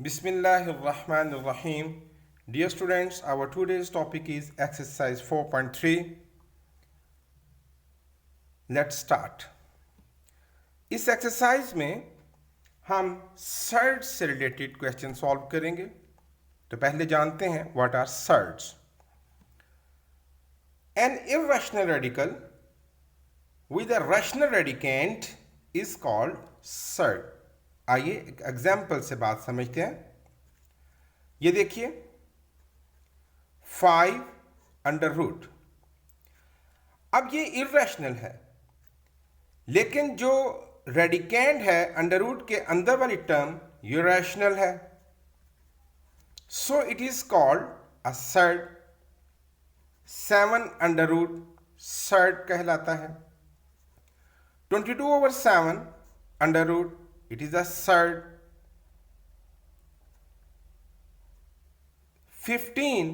Bismillahirrahmanirrahim. Dear students, our today's topic is exercise 4.3. Let's start. इस exercise में हम surge से रिलेटेड क्वेश्चन सॉल्व करेंगे। तो पहले जानते हैं what are surds. An irrational radical with a rational radicand is called surds. आइए एक एग्जाम्पल से बात समझते हैं। ये देखिए 5 अंडर रूट। अब ये इर्रेशनल है, लेकिन जो रेडिकेंड है अंडर रूट के अंदर वाली टर्म ये रैशनल है, so it is called a surd. 7 under root surd कहलाता है। 22/7 under root it is a surd. 15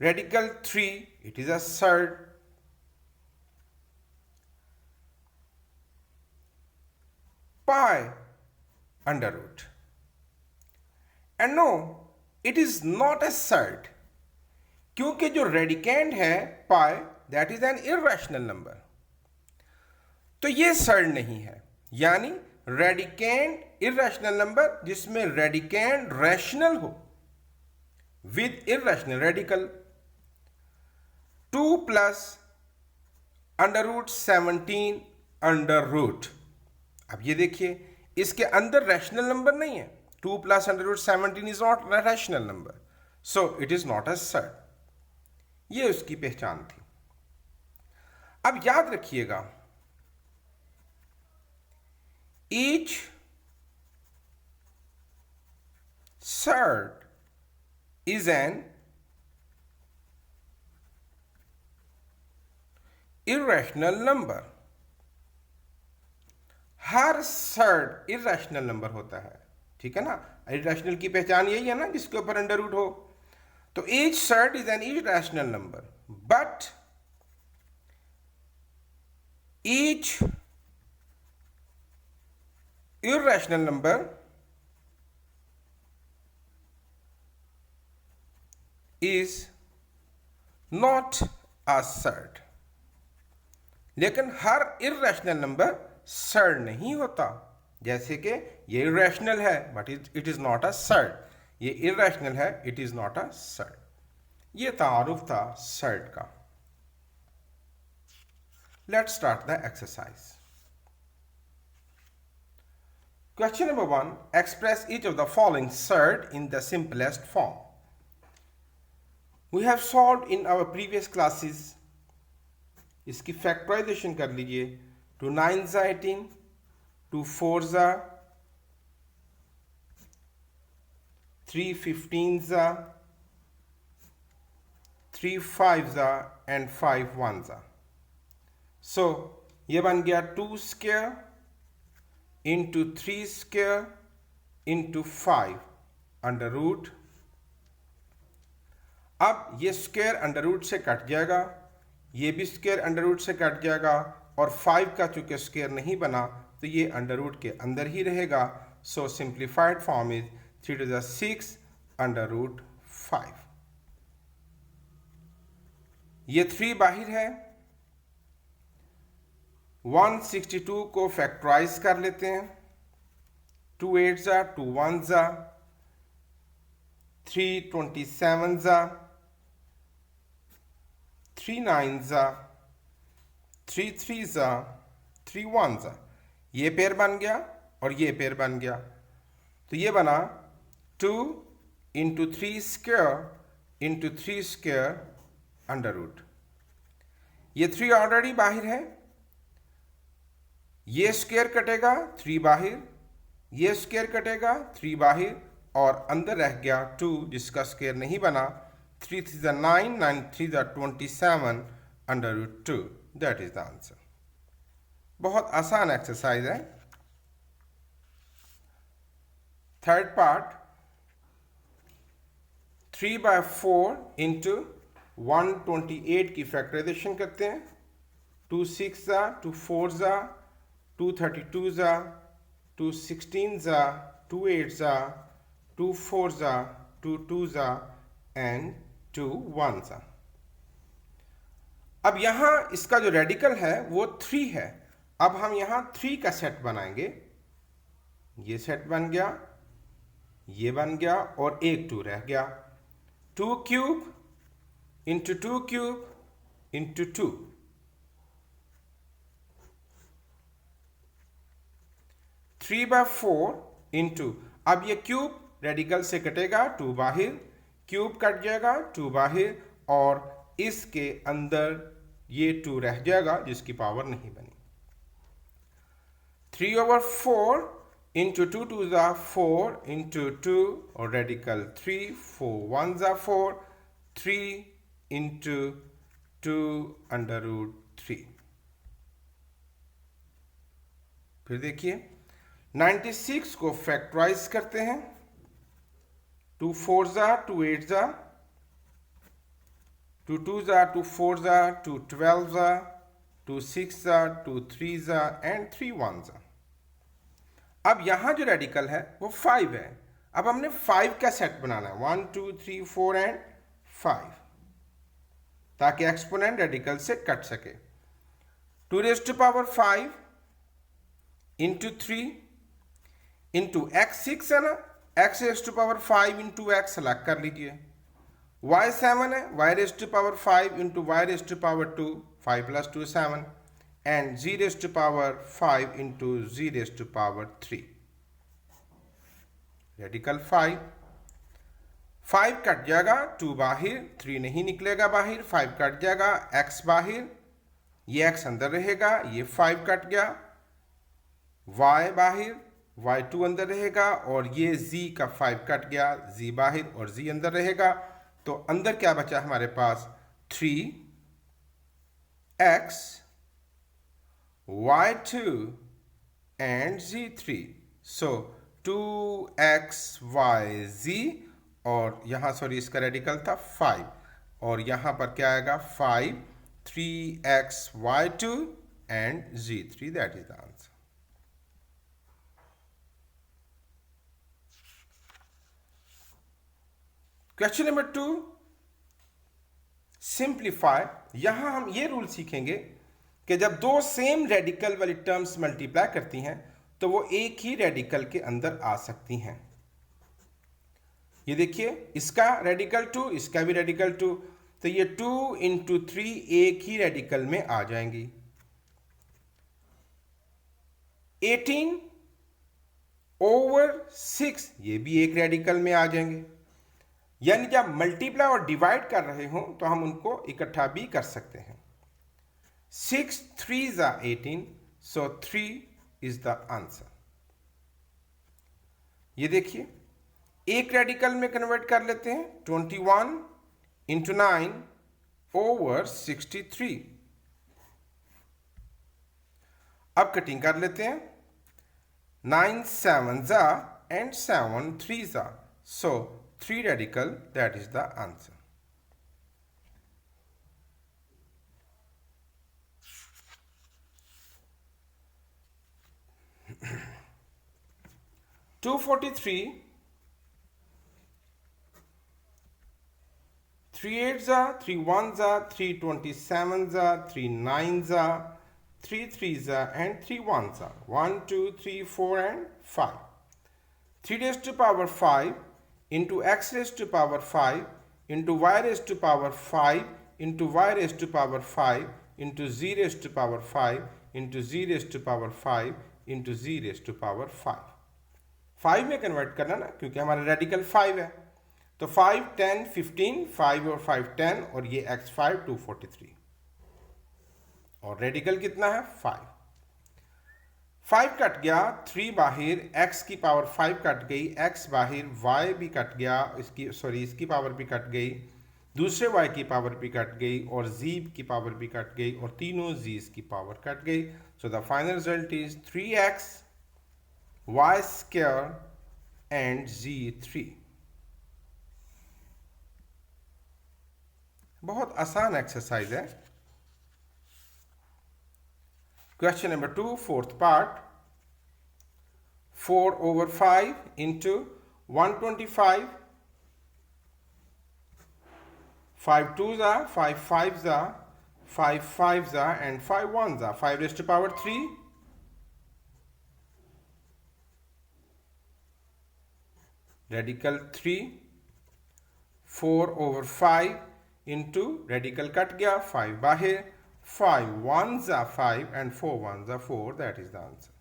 radical 3 it is a surd. Pi under root. And no, it is not a surd, क्योंकि जो radicand है pi that is an irrational number. तो ये surd नहीं है, यानी रेडिकेंड इर्रेशनल नंबर जिसमें radicand rational हो with irrational radical. 2 plus under root 17 under root. अब ये देखिए इसके अंदर रैशनल नंबर नहीं है। 2 plus under root 17 is not rational number, so it is not a surd. ये उसकी पहचान थी। अब याद रखिएगा, each surd is an irrational number. Her surd irrational number होता है, ठीक है ना। इर्रेशनल की पहचान यही है ना, जिसके ऊपर अंडर रूट हो। तो each surd is an irrational number, but each irrational number is not a surd. लेकिन हर irrational number surd नहीं होता। जैसे कि ये irrational है but it is not a surd, ये irrational है it is not a surd। ये तारुफ था surd का। Let's start the exercise. Question number 1. Express each of the following surd in the simplest form. We have solved in our previous classes. इसकी factorization कर लीजिए। 2 9s are 18, 2 4s are 3 15s are 3 5s are and 5 1s are. So ये बन गया 2 square into 3 square into 5 under root. अब ये square under root से cut जाएगा, ये भी स्क्वायर अंडर रूट से कट जाएगा, और 5 का चूंकि स्क्वायर नहीं बना तो ये अंडर रूट के अंदर ही रहेगा। So simplified form is 3 to the 6 under root 5। ये 3 बाहर है। 162 को फैक्टराइज कर लेते हैं। 2 8s are 2 1s are 3 27s are 3 9s are 3 3s are 3 1s are। ये पेयर बन गया और ये पेयर बन गया। तो ये बना 2 into 3 square into 3 square under root. ये 3 ऑलरेडी बाहर है, ये स्क्वायर कटेगा 3 बाहर, ये स्क्वायर कटेगा 3 बाहर, और अंदर रह गया 2 जिसका स्क्वायर नहीं बना। 3 3s are 9, 9 3s are 27 under root 2। That is the answer. बहुत आसान एक्सरसाइज है। थर्ड पार्ट 3/4 इंटू 128 की फैक्टराइजेशन करते हैं। 2 6s are 2 4s are 2 32s are 2 16s are 2 8s, 2 4s, 2 2s and 2 1s। अब यहां इसका जो रेडिकल है वो 3 है। अब हम यहां 3 का सेट बनाएंगे। ये सेट बन गया, ये बन गया और एक 2 रह गया। 2 cube into 2 cube into 2, 3/4 into, अब ये क्यूब रेडिकल से कटेगा, 2 बाहर, क्यूब कट जाएगा, 2 बाहर, और इसके अंदर ये 2 रह जाएगा जिसकी पावर नहीं बनी। 3/4 इंटू 2 2s 4 इंटू 2 और रेडिकल 3, 4 1s 4, 3 इंटू 2 √3। फिर देखिए 96 को फैक्टराइज करते हैं। 2 4s 2 8s, 2 2s 2 4s, 2 12s, 2 6s, 2 3s and 3 1s। अब यहां जो रेडिकल है वो 5 है। अब हमने 5 का सेट बनाना है, 1 2 3 4 एंड 5, ताकि एक्सपोनेंट रेडिकल से कट सके। 2⁵ इंटू 3 इंटू x 6 है ना, x⁵ इंटू x अलग कर लीजिए। y 7 है, y⁵ into y⁵2, 5 + 2 7, and z⁵ into z⁵3। Radical 5 cut जाएगा, 2 बाहर, 3 नहीं निकलेगा बाहर, 5 कट जाएगा, x बाहर, ये x अंदर रहेगा, ये 5 कट गया, y बाहर, y2 अंदर रहेगा, और ये z का 5 कट गया, z बाहर और z अंदर रहेगा। तो अंदर क्या बचा हमारे पास, 3x y2 and z3। So 2xyz, और यहां सॉरी इसका रेडिकल था 5, और यहां पर क्या आएगा 5, 3xy2 and z3, that is the answer. Question number 2, simplify. यहां हम ये रूल सीखेंगे कि जब दो सेम रेडिकल वाली टर्म्स मल्टीप्लाई करती हैं तो वो एक ही रेडिकल के अंदर आ सकती हैं। ये देखिए, इसका रेडिकल 2, इसका भी रेडिकल 2, तो ये 2 × 3 एक ही रेडिकल में आ जाएंगी। 18/6 ये भी एक रेडिकल में आ जाएंगे। यानी जब मल्टीप्लाई और डिवाइड कर रहे हो तो हम उनको इकट्ठा भी कर सकते हैं। 6 3s 18, so 3 is the answer। ये देखिए, एक रेडिकल में कन्वर्ट कर लेते हैं, 21 × 9/63। अब कटिंग कर लेते हैं, 9 7s and 7 3s, so 3 radical, that is the answer। (243) 3 8s, 3 1s, 3 27s, 3 9s, 3 3s and 3 1s, 1 2 3 4 and 5। 3⁵5 into x⁵5 into y⁵5 into y⁵5 into z⁵5 into z⁵5 into z⁵5। 5 में convert करना ना, क्योंकि हमारा radical 5 है, तो 5 10 15, 5 और 5 10, और ये x5 243, और रेडिकल कितना है 5। 5 कट गया, 3 बाहर, x की पावर 5 कट गई, x बाहर, y भी कट गया, इसकी पावर भी कट गई, दूसरे y की पावर भी कट गई, और z की पावर भी कट गई, और तीनों z's की पावर कट गई। So the final result is 3x y² and z3। बहुत आसान एक्सरसाइज है। Question number 2, fourth part. 4/5 into 125. 5 2s are, 5 5s are, 5 5s are, and 5 1s are. 5 raised to power 3. Radical 3. 4/5 into radical cut गया, 5 बाहर, 5 1s are 5 and 4 1s are 4. That is the answer.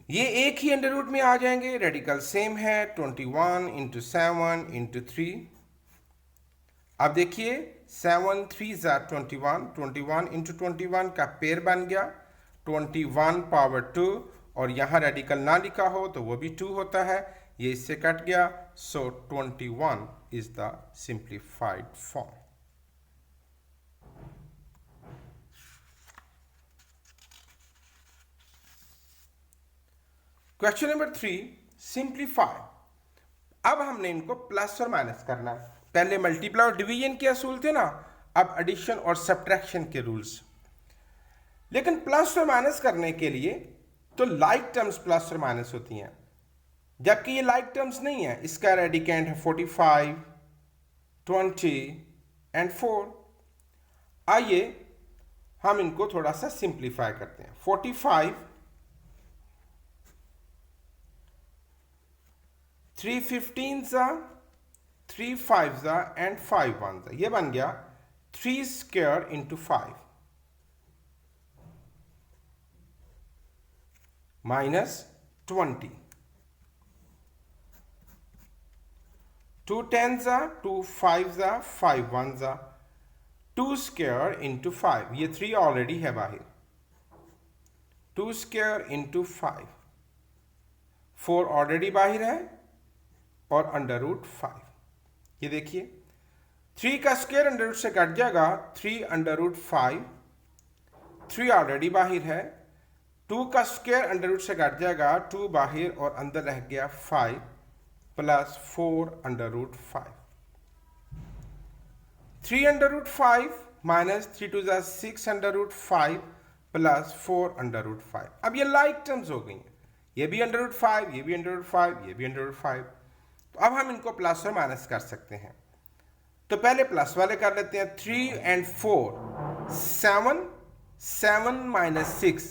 ये एक ही under root में आ जाएंगे, radical same है, 21 into 7 into 3. अब देखिए 7 3s are 21, 21 इंटू 21 का पेयर बन गया 21 पावर 2, और यहाँ रेडिकल ना लिखा हो तो वो भी 2 होता है, ये इससे कट गया. सो 21 is the simplified form. Question number 3, simplify. अब हमने इनको प्लस और माइनस करना है. पहले मल्टीप्लाई और डिवीजन के असूल थे ना, अब एडिशन और सब्ट्रैक्शन के रूल्स. लेकिन प्लस और माइनस करने के लिए तो लाइक टर्म्स प्लस और माइनस होती हैं, जबकि ये लाइक टर्म्स नहीं है. इसका रेडिकेंट है 45, 20 एंड 4. आइए हम इनको थोड़ा सा सिंप्लीफाई करते हैं. 45 3 15s are, 3 5s are, and 5 1s are. ये बन गया 3 square into 5 minus 20. 2 10s are, 2 5s are, 5 1s are. 2 square into 5. ये 3 ऑलरेडी है बाहर. 2 square into 5. 4 ऑलरेडी बाहर है और अंडर रूट 5. ये देखिए 3 का स्क्वायर अंडर रूट से कट जाएगा, 3 अंडर रूट 5. 3 ऑलरेडी बाहर है. 2 का स्क्वायर अंडर रूट से कट जाएगा, 2 बाहर और अंदर रह गया 5 plus 4 under root 5. 3 under root 5 minus 3 2 6 under root 5 plus 4 under root 5. अब ये लाइक टर्म्स हो गई हैं. ये भी अंडर रूट 5, ये भी अंडर रूट 5, ये भी अंडर रूट 5. तो अब हम इनको प्लस और माइनस कर सकते हैं. तो पहले प्लस वाले कर लेते हैं. 3 and 4 7, 7 minus 6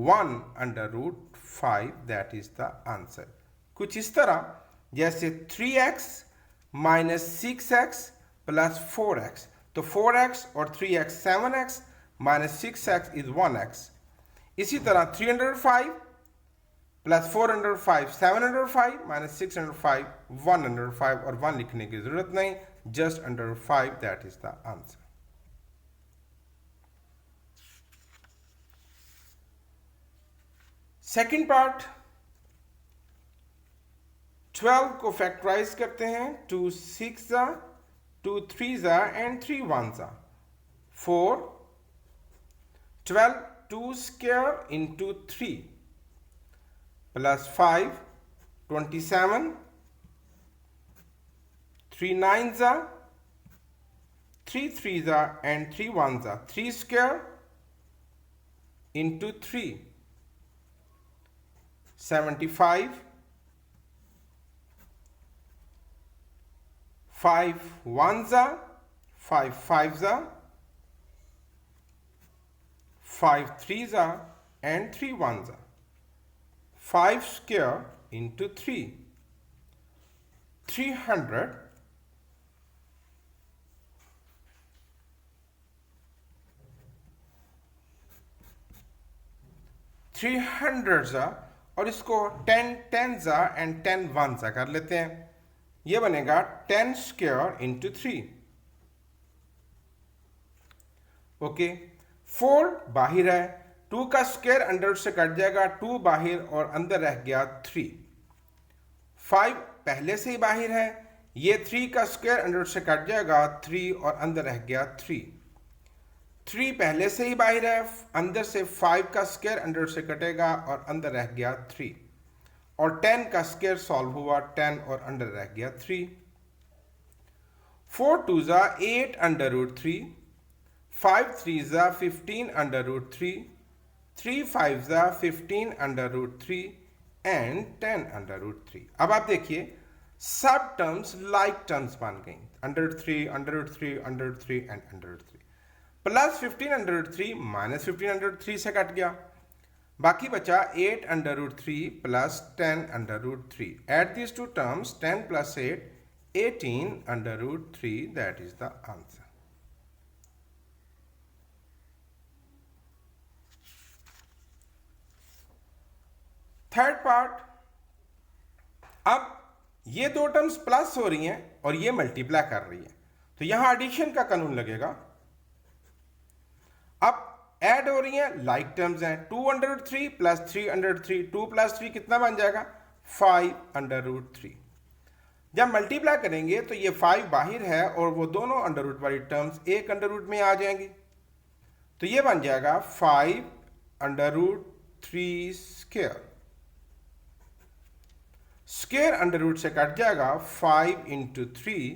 1 under root 5. That is the answer. कुछ इस तरह जैसे 3x minus 6x plus 4x. तो 4x और 3x 7x minus 6x is 1x. इसी तरह 305 प्लस 405 705 माइनस 605 105, और 1 लिखने की जरूरत नहीं, just under 5. That is the answer. Second part, 12 को फैक्टराइज करते हैं. 2 6s are, 2 3s are, and 3 1s are. 4 12 2 square into 3 plus 5 27. 3 9s are, 3 3s are, and 3 1s are. 3 square into 3 75. 5 1s are, 5 5s are, 5 3s are, and 3 1s are. 5 square into 3 300. 300s are, और इसको 10 10s are and 10 1s are कर लेते हैं. ये बनेगा 10 square into 3. Okay. 4 बाहर है, 2 का स्क्वायर अंडर से कट जाएगा, 2 बाहर और अंदर रह गया 3. 5 पहले से ही बाहर है, ये 3 का स्क्वायर अंडर से कट जाएगा, 3 और अंदर रह गया 3. 3 पहले से ही बाहर है, अंदर से 5 का स्क्वायर अंडर से कटेगा और अंदर रह गया 3. और 10 का स्क्वायर सॉल्व हुआ, 10 और अंडर रह गया 3. 4 2s are 8 under root 3. 5 3s are 15 under root 3. 3 5 15 under root 3 and 10 under root 3। अब आप देखिए सब टर्म्स लाइक टर्म्स बन गई, under root 3 under root 3 under root 3 and under root 3। Plus 15 under root 3 minus 15 under root 3 से cut गया, बाकी बचा 8 under root 3 plus 10 under root 3। At this two terms 10 plus 8 18 under root 3, that is the answer. Third part, अब ये दो terms plus हो रही हैं और ये मल्टीप्लाई कर रही है, तो यहां एडिशन का कानून लगेगा। अब ऐड हो रही हैं, लाइक टर्म्स हैं, 2 under root 3 plus 3 under root 3, 2 plus 3 कितना बन जाएगा 5 अंडर रूट 3। जब मल्टीप्लाई करेंगे तो ये 5 बाहर है और वो दोनों अंडर रूट वाली टर्म्स एक अंडर रूट में आ जाएंगी, तो ये बन जाएगा 5 under root 3 square. Square under root से कट जाएगा 5 into 3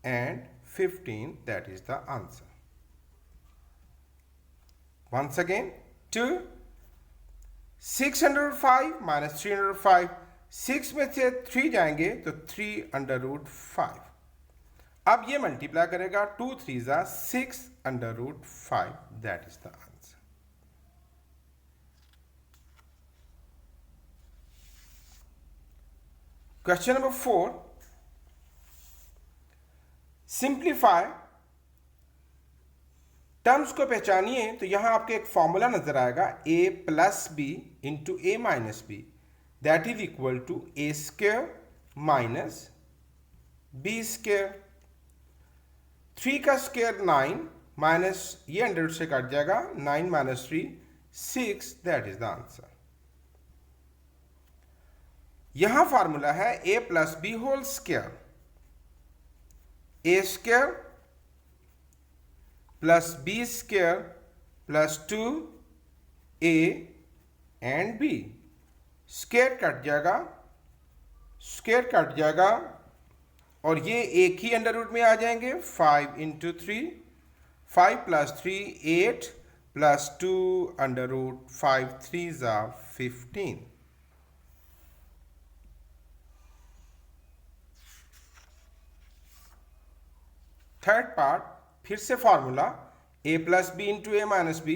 and 15, that is the answer. Once again, 2 6 under root 5 minus 3 under root 5, 6 में से 3 जाएंगे तो 3 अंडर रूट 5। अब ये मल्टीप्लाई करेगा, 2 3 जा 6 under root 5, that is the answer. Question number 4, simplify. Terms को पहचानिए तो यहां आपके एक फॉर्मूला नजर आएगा, a plus B into A minus B, that is equal to A square minus B square. 3 का स्क्वायर 9 माइनस ये अंडर से कट जाएगा, 9 minus 3 6, that is the answer. यहां फॉर्मूला है a plus B whole square, A square plus B square plus 2a and b। Square cut जाएगा, square cut जाएगा और ये एक ही अंडर रूट में आ जाएंगे, 5 into 3, 5 plus 3 8 plus 2 under root 5 3 जा 15। थर्ड पार्ट, फिर से formula a plus B into A minus b,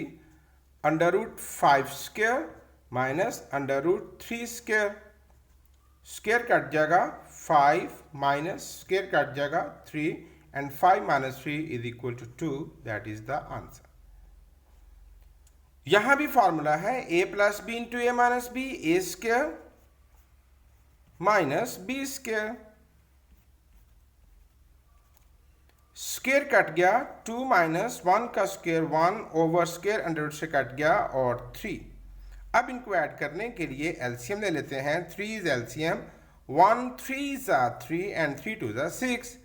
under root 5 square minus under root 3 square. Square cut जाएगा, 5 माइनस स्क्वायर कट जाएगा 3 and 5 minus 3 is equal to 2, that is the answer. यहां भी formula है a plus B into A minus B, A square minus B square. Square cut गया, 2 minus 1 का square 1 over square under root से cut गया और 3। अब इनको ऐड करने के लिए एलसीएम ले लेते हैं, 3 इज एलसीएम, 1 3 जा 3 एंड 3 2 जा 6,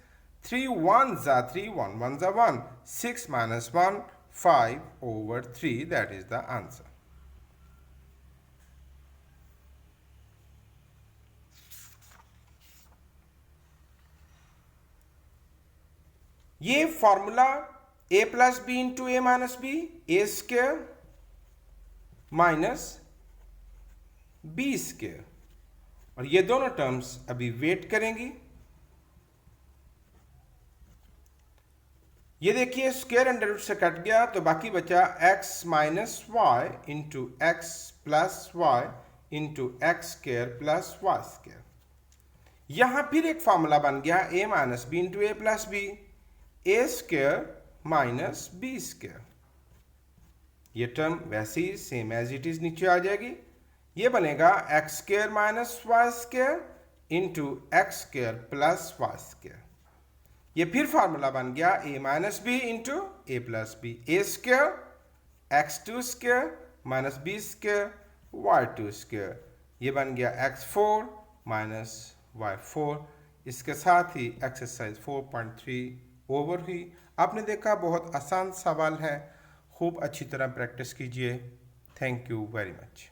3 1 जा 3, 1 1 जा 1, 6 minus 1 5 over 3, that is the answer. ये formula a plus B into A minus B, A square minus B square, और ये दोनों टर्म्स अभी वेट करेंगी। ये देखिए स्क्वायर अंडर रूट से कट गया तो बाकी बचा x minus Y into X plus Y into X square plus Y square. यहां फिर एक फॉर्मूला बन गया, a minus B into A plus B, A square minus B square. ये टर्म वैसे ही सेम एज इट इज नीचे आ जाएगी, ये बनेगा X square minus Y square into X square plus Y square. ये फिर फार्मूला बन गया, A minus B into A plus B, A square X two square minus B square Y two square. ये बन गया x4 माइनस y4। इसके साथ ही exercise 4.3 over हुई। आपने देखा बहुत आसान सवाल है, खूब अच्छी तरह प्रैक्टिस कीजिए। Thank you very much.